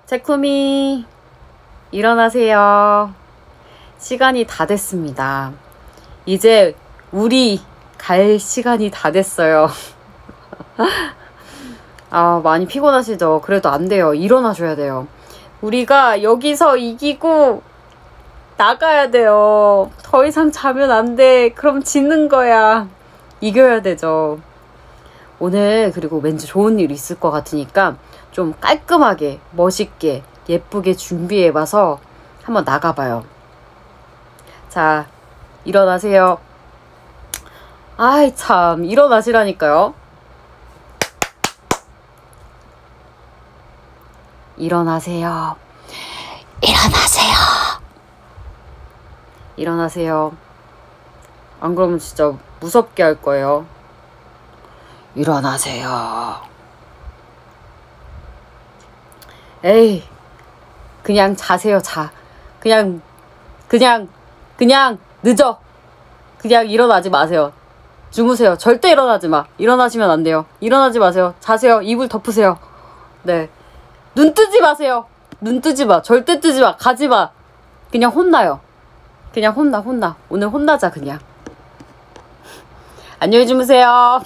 새쿠미 일어나세요. 시간이 다 됐습니다. 이제 우리 갈 시간이 다 됐어요. 아, 많이 피곤하시죠? 그래도 안 돼요. 일어나셔야 돼요. 우리가 여기서 이기고 나가야 돼요. 더 이상 자면 안 돼. 그럼 지는 거야. 이겨야 되죠. 오늘 그리고 왠지 좋은 일 있을 것 같으니까 좀 깔끔하게 멋있게 예쁘게 준비해봐서 한번 나가봐요. 자, 일어나세요. 아이 참, 일어나시라니까요. 일어나세요. 일어나세요. 일어나세요. 안 그러면 진짜 무섭게 할 거예요. 일어나세요. 에이, 그냥 자세요. 자. 그냥 늦어. 그냥 일어나지 마세요. 주무세요. 절대 일어나지 마. 일어나시면 안 돼요. 일어나지 마세요. 자세요. 이불 덮으세요. 네. 눈 뜨지 마세요. 눈 뜨지 마. 절대 뜨지 마. 가지 마. 그냥 혼나요. 그냥 혼나. 오늘 혼나자, 그냥. 안녕히 주무세요.